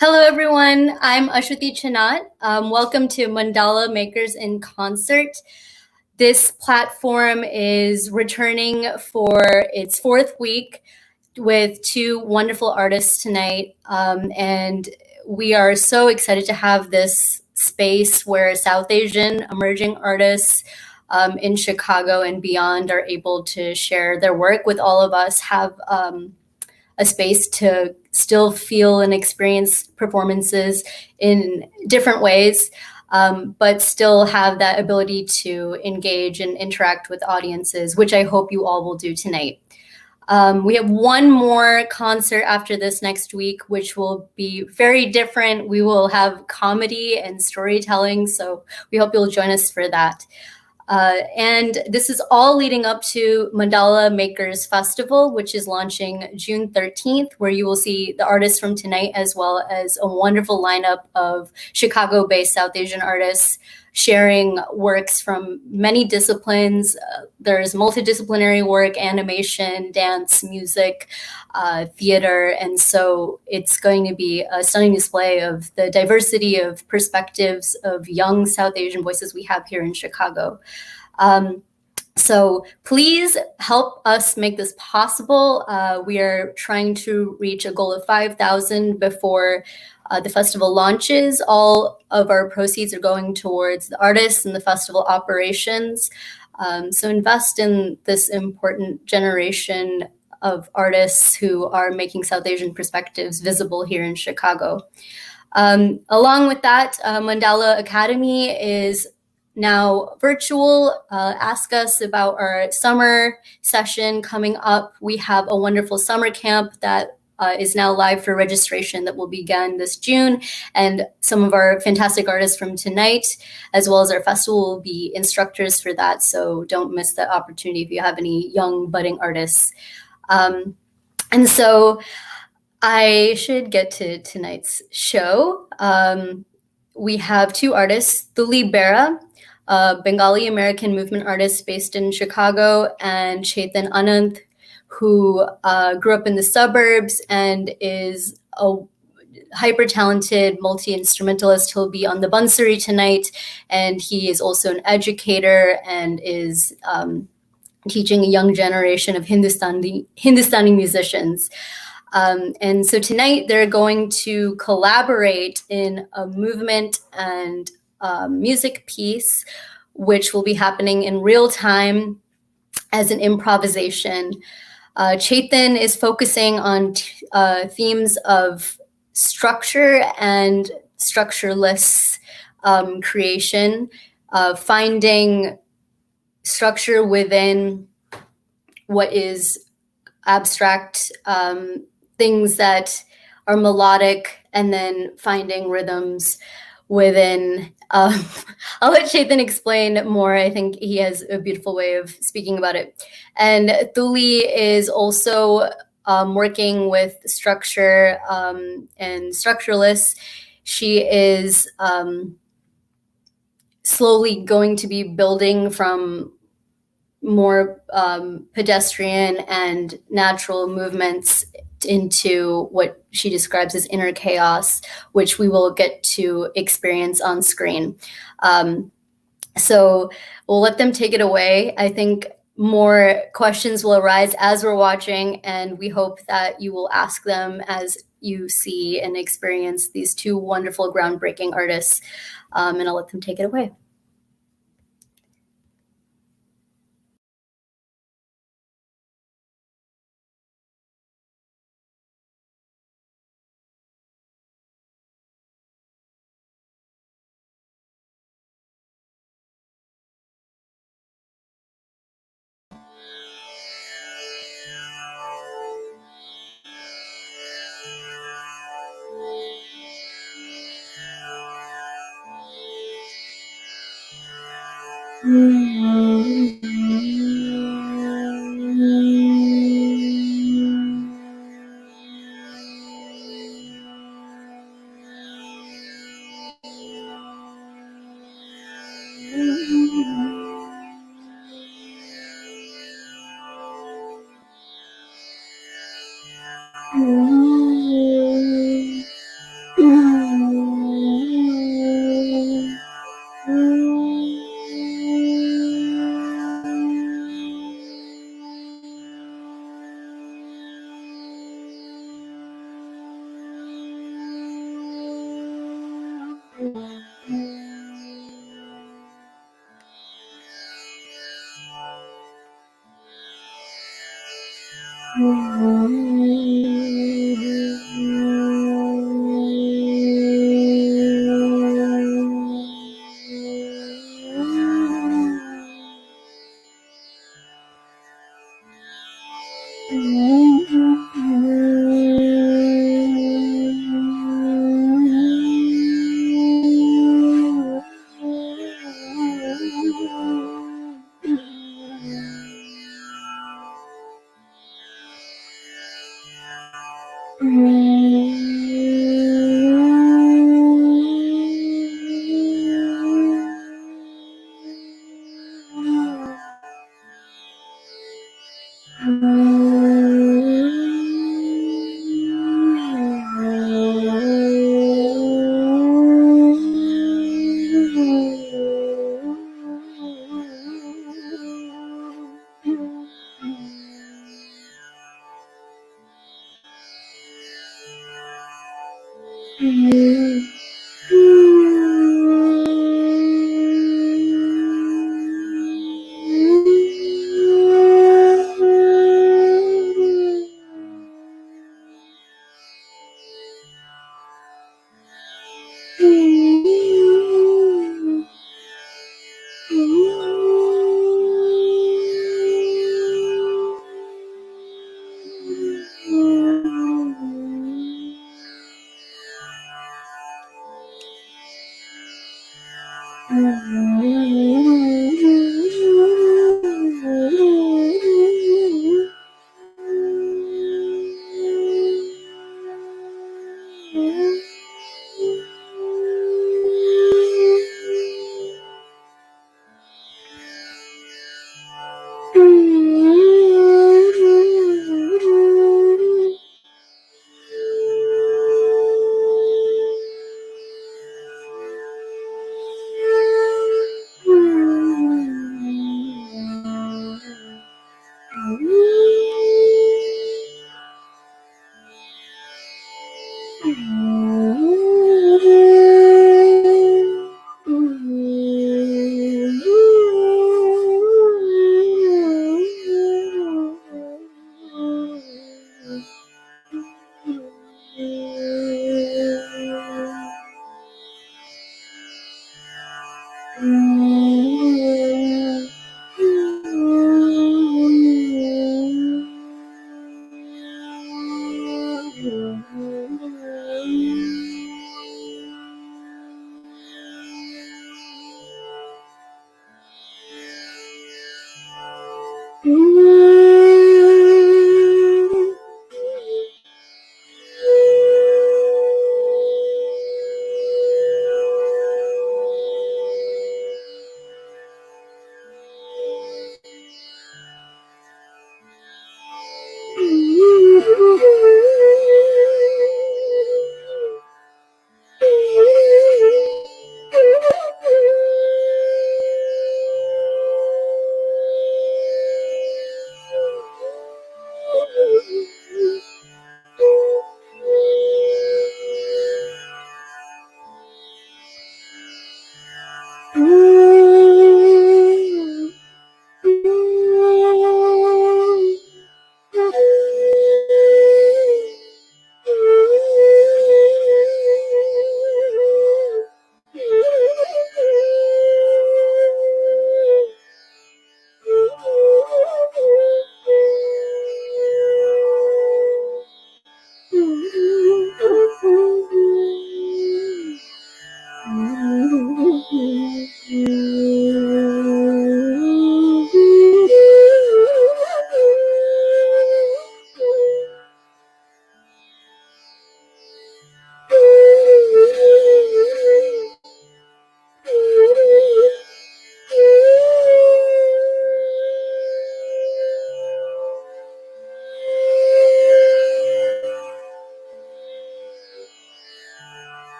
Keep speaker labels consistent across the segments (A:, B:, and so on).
A: Hello, everyone. I'm Ashwati Chanat. Welcome to Mandala Makers in Concert. This platform is returning for its fourth week with two wonderful artists tonight. And we are so excited to have this space where South Asian emerging artists in Chicago and beyond are able to share their work with all of us, have a space to still feel and experience performances in different ways, but still have that ability to engage and interact with audiences, which I hope you all will do tonight. We have one more concert after this next week, which will be very different. We will have comedy and storytelling, so we hope you'll join us for that. And this is all leading up to Mandala Makers Festival, which is launching June 13th, where you will see the artists from tonight, as well as a wonderful lineup of Chicago-based South Asian artists sharing works from many disciplines. There's multidisciplinary work, animation, dance, music, theater. And so it's going to be a stunning display of the diversity of perspectives of young South Asian voices we have here in Chicago. So please help us make this possible. We are trying to reach a goal of 5,000 before the festival launches. All of our proceeds are going towards the artists and the festival operations. So invest in this important generation of artists who are making South Asian perspectives visible here in Chicago. Along with that, Mandala Academy is now virtual. Ask us about our summer session coming up. We have a wonderful summer camp that is now live for registration that will begin this June. And some of our fantastic artists from tonight, as well as our festival, will be instructors for that. So don't miss that opportunity if you have any young budding artists. And so I should get to tonight's show. We have two artists, Tuli Bera, a Bengali-American movement artist based in Chicago, and Chethan Anant, who grew up in the suburbs and is a hyper-talented multi-instrumentalist. He'll be on the Bansuri tonight, and he is also an educator and is teaching a young generation of Hindustani musicians. And so tonight they're going to collaborate in a movement and music piece, which will be happening in real time as an improvisation. Chethan is focusing on themes of structure and structureless creation, finding structure within what is abstract, things that are melodic, and then finding rhythms within. I'll let Chethan explain more. I think he has a beautiful way of speaking about it. And Tuli is also working with structure and structureless. She is slowly going to be building from more pedestrian and natural movements into what she describes as inner chaos, which we will get to experience on screen. So we'll let them take it away. I think more questions will arise as we're watching, and we hope that you will ask them as you see and experience these two wonderful, groundbreaking artists. And I'll let them take it away.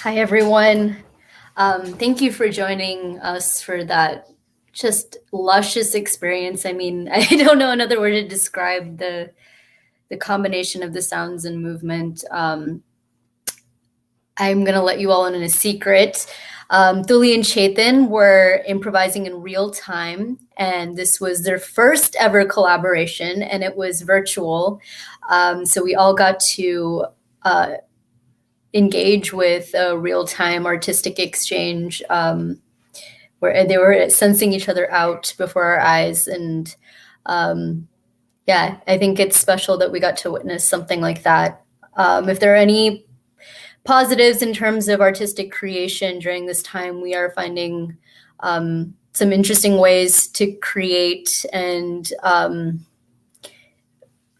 A: Hi, everyone. Thank you for joining us for that just luscious experience. I mean, I don't know another word to describe the combination of the sounds and movement. I'm going to let you all in a secret. Tuli and Chethan were improvising in real time, and this was their first ever collaboration, and it was virtual. So we all got to engage with a real-time artistic exchange where they were sensing each other out before our eyes. And yeah, I think it's special that we got to witness something like that. If there are any positives in terms of artistic creation during this time, we are finding some interesting ways to create and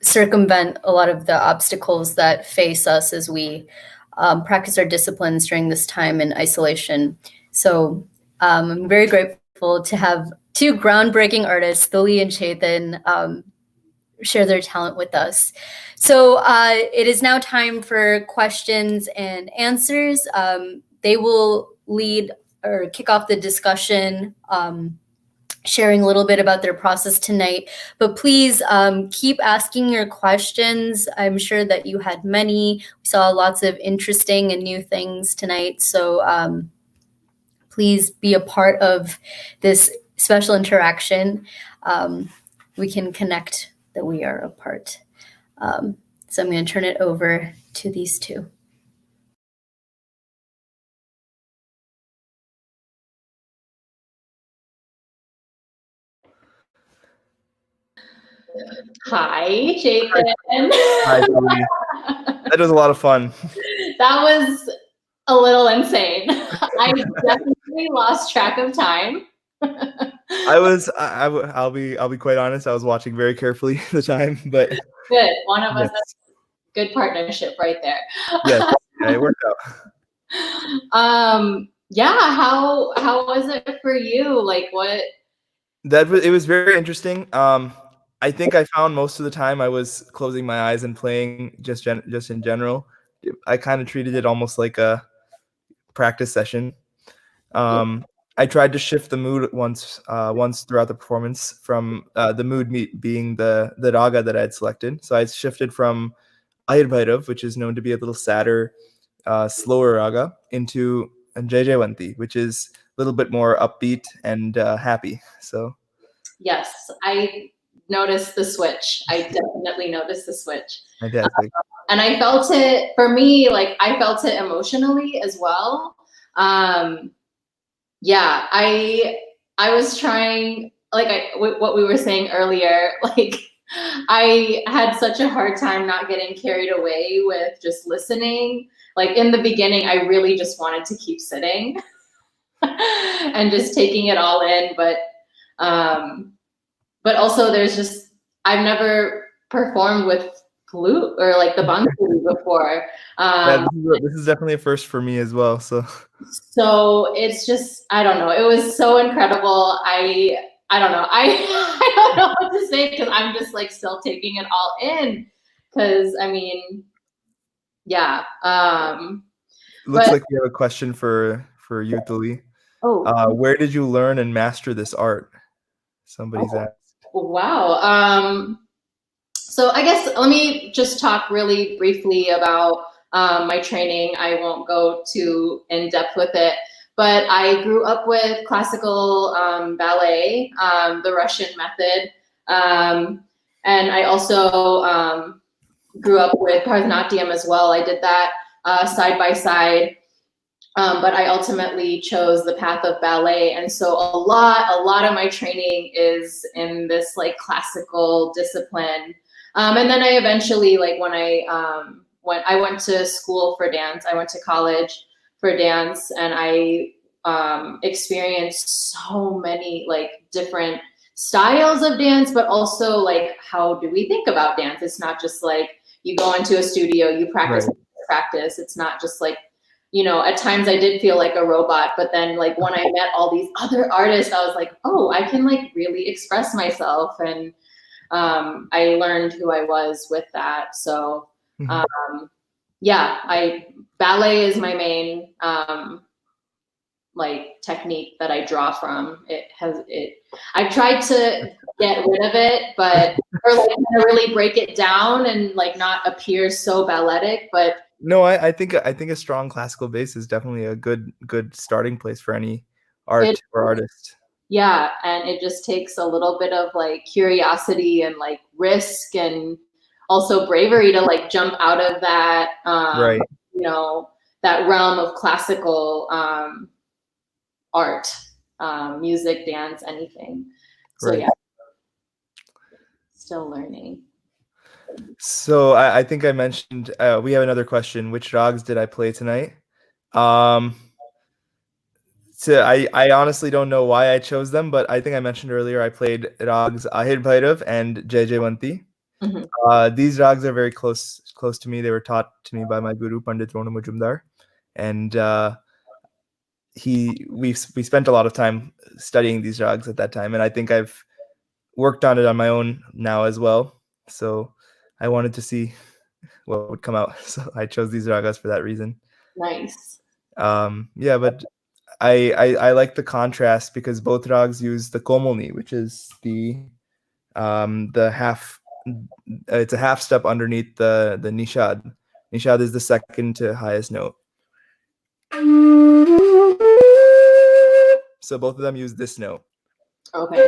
A: circumvent a lot of the obstacles that face us as we practice our disciplines during this time in isolation. So I'm very grateful to have two groundbreaking artists, Tuli and Chethan, share their talent with us. So it is now time for questions and answers. They will lead or kick off the discussion, sharing a little bit about their process tonight. But please keep asking your questions. I'm sure that you had many. We saw lots of interesting and new things tonight. So please be a part of this special interaction. We can connect that we are a part. So I'm going to turn it over to these two.
B: Hi, Chethan.
C: Hi, Doty. That was a lot of fun.
B: That was a little insane. I definitely lost track of time.
C: I'll be quite honest. I was watching very carefully the time, but
B: good. One of us has good partnership right there.
C: Yes, yeah, it worked
B: out. Yeah. How was it for you? Like what?
C: It was very interesting. I think I found most of the time I was closing my eyes and playing just in general. I kind of treated it almost like a practice session. I tried to shift the mood once throughout the performance from the mood being the raga that I had selected. So I shifted from Ahir Bhairav, which is known to be a little sadder, slower raga, into Jaijawanti, which is a little bit more upbeat and happy. So
B: yes, I noticed the switch. I definitely noticed the switch.
C: Fantastic.
B: And I felt it, for me, like I felt it emotionally as well. Yeah, I was trying, like what we were saying earlier, like I had such a hard time not getting carried away with just listening. Like in the beginning, I really just wanted to keep sitting and just taking it all in. But also there's just, I've never performed with flute or like the bang flute before.
C: Yeah, this is definitely a first for me as well. So
B: it's just, I don't know. It was so incredible. I don't know. I don't know what to say because I'm just like still taking it all in. Because I mean, yeah.
C: Looks like we have a question for you, Tuli.
B: Oh.
C: Where did you learn and master this art? Somebody's asked.
B: Wow. So I guess let me just talk really briefly about my training. I won't go too in depth with it, but I grew up with classical ballet, the Russian method. And I also grew up with Bharatanatyam as well. I did that side by side. But I ultimately chose the path of ballet. And so a lot of my training is in this like classical discipline. And then I eventually, like when I went to school for dance, I went to college for dance, and I experienced so many like different styles of dance, but also like, how do we think about dance? It's not just like you go into a studio, you practice, practice. It's not just like, you know, at times I did feel like a robot, but then like when I met all these other artists, I was like, oh, I can like really express myself. And I learned who I was with that. So yeah, ballet is my main like technique that I draw from. I've tried to get rid of it, but or like really break it down and like not appear so balletic, but
C: no, I think a strong classical base is definitely a good starting place for any art or artist.
B: Yeah, and it just takes a little bit of like curiosity and like risk and also bravery to like jump out of that you know, that realm of classical art, music, dance, anything. So yeah, still learning.
C: So I think I mentioned we have another question. Which rags did I play tonight? So I honestly don't know why I chose them, but I think I mentioned earlier I played rags Ahir Bhairav and Jaijawanti. These rags are very close to me. They were taught to me by my guru Pandit Rona Majumdar, and we spent a lot of time studying these rags at that time, and I think I've worked on it on my own now as well. So I wanted to see what would come out, so I chose these ragas for that reason.
B: Nice.
C: Yeah, but I like the contrast because both rags use the komolni, which is the half. It's a half step underneath the nishad. Nishad is the second to highest note. So both of them use this note.
B: Okay.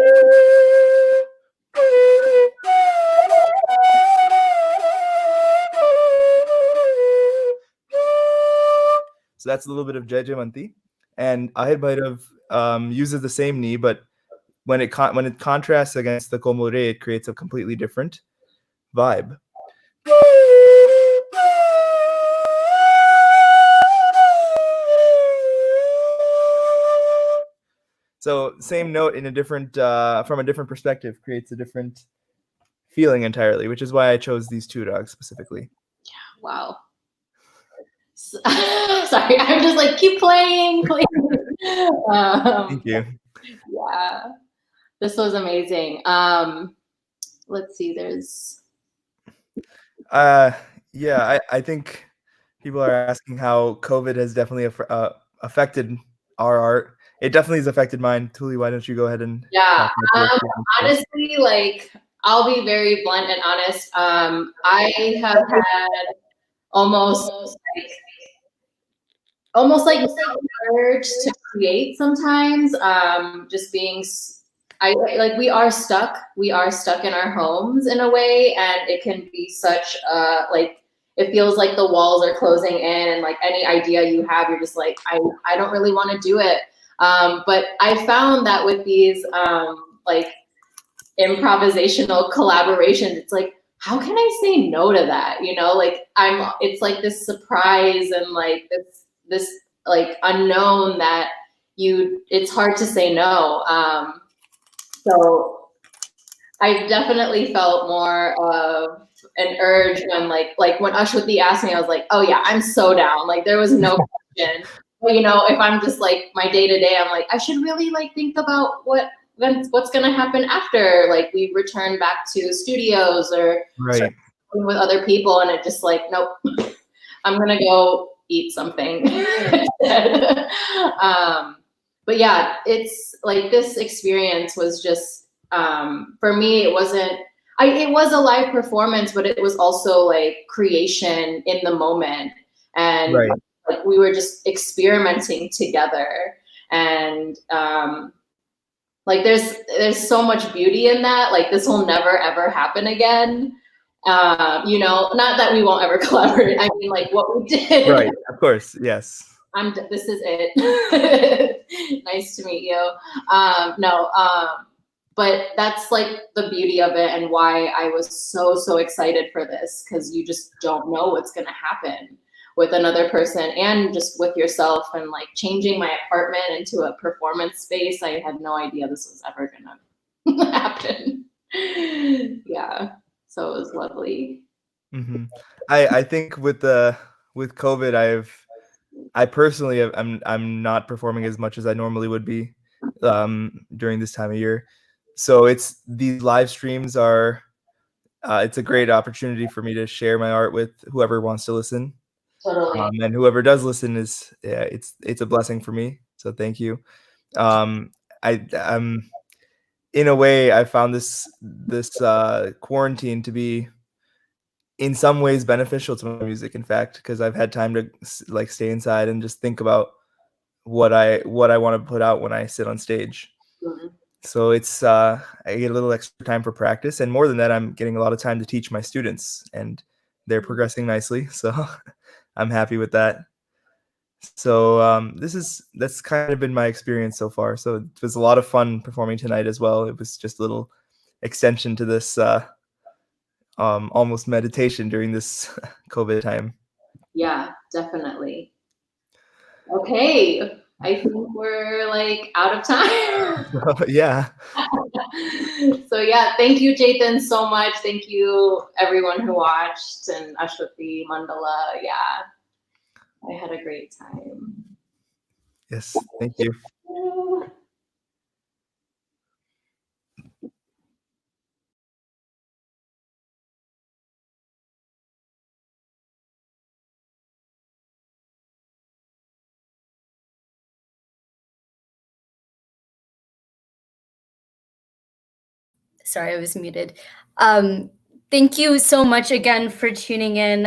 C: So that's a little bit of Jaijawanti. And Ahir Bhairav uses the same knee, but when it contrasts against the Komol Re, it creates a completely different vibe. So same note in a different from a different perspective creates a different feeling entirely, which is why I chose these two rags specifically.
B: Yeah, wow. Sorry, I'm just like, keep playing.
C: Thank you.
B: Yeah, this was amazing. Let's see, there's
C: yeah, I think people are asking how COVID has definitely affected our art. It definitely has affected mine. Tuli, why don't you go ahead and
B: honestly, like, I'll be very blunt and honest. I have had almost like urge to create sometimes. Just being, we are stuck in our homes in a way, and it can be such like, it feels like the walls are closing in, and like any idea you have, you're just like, I don't really want to do it. But I found that with these like improvisational collaborations, it's like, how can I say no to that? You know, like it's like this surprise and like this like unknown that it's hard to say no. So I definitely felt more of an urge when like when Ashwati asked me, I was like, oh yeah, I'm so down. Like there was no question. But, you know, if I'm just like my day to day, I'm like, I should really like think about what's gonna happen after like we return back to studios or with other people, and it just like, nope, I'm gonna go eat something. But yeah, it's like this experience was just for me, it wasn't. It was a live performance, but it was also like creation in the moment. and
C: Right.
B: like we were just experimenting together, and like there's so much beauty in that. Like this will never ever happen again. You know, not that we won't ever collaborate. I mean, like what we did.
C: Right. Of course. Yes.
B: This is it. Nice to meet you. But that's like the beauty of it, and why I was so excited for this, because you just don't know what's gonna happen with another person and just with yourself. And like changing my apartment into a performance space, I had no idea this was ever gonna happen. Yeah, so it was lovely.
C: Mm-hmm. I think with COVID, I personally I'm not performing as much as I normally would be during this time of year. So it's these live streams are it's a great opportunity for me to share my art with whoever wants to listen.
B: Totally.
C: And whoever does listen it's a blessing for me. So thank you. I'm in a way I found this quarantine to be in some ways beneficial to my music, in fact, because I've had time to like stay inside and just think about what I want to put out when I sit on stage.
B: Mm-hmm.
C: So it's I get a little extra time for practice, and more than that, I'm getting a lot of time to teach my students, and they're progressing nicely. So I'm happy with that. So that's kind of been my experience so far. So it was a lot of fun performing tonight as well. It was just a little extension to this almost meditation during this COVID time.
B: Yeah, definitely. Okay, I think we're like out of time.
C: Yeah.
B: So yeah, thank you, Chethan, so much. Thank you, everyone who watched, and Ashwathi, Mandala. Yeah, I had a great time.
C: Yes, thank you.
A: Sorry, I was muted. Thank you so much again for tuning in.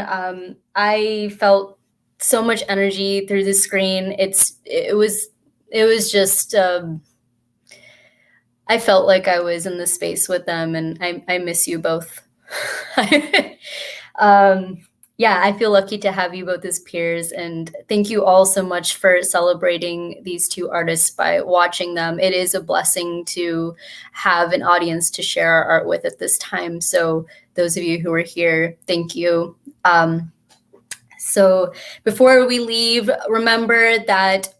A: I felt so much energy through the screen. It was just I felt like I was in the space with them, and I miss you both. Yeah, I feel lucky to have you both as peers, and thank you all so much for celebrating these two artists by watching them. It is a blessing to have an audience to share our art with at this time. So those of you who are here, thank you. So before we leave, remember that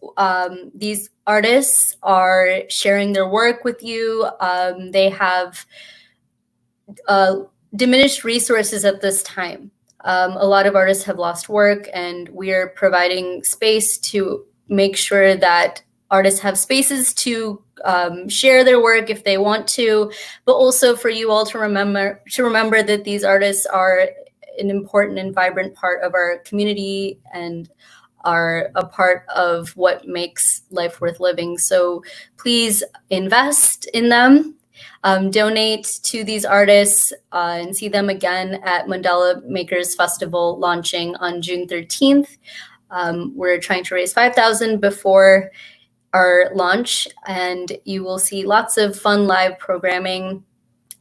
A: these artists are sharing their work with you. They have diminished resources at this time. A lot of artists have lost work, and we're providing space to make sure that artists have spaces to share their work if they want to, but also for you all to remember that these artists are an important and vibrant part of our community and are a part of what makes life worth living. So please invest in them. Donate to these artists and see them again at Mandala Makers Festival launching on June 13th. We're trying to raise $5,000 before our launch, and you will see lots of fun live programming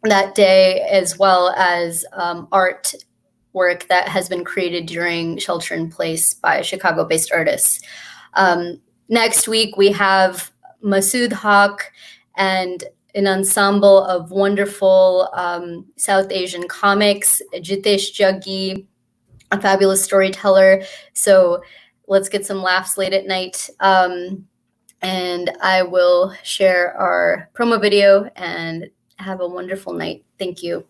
A: that day, as well as art work that has been created during shelter in place by Chicago-based artists. Next week, we have Masood Haq and an ensemble of wonderful South Asian comics, Jitesh Jaggi, a fabulous storyteller. So let's get some laughs late at night. And I will share our promo video, and have a wonderful night. Thank you.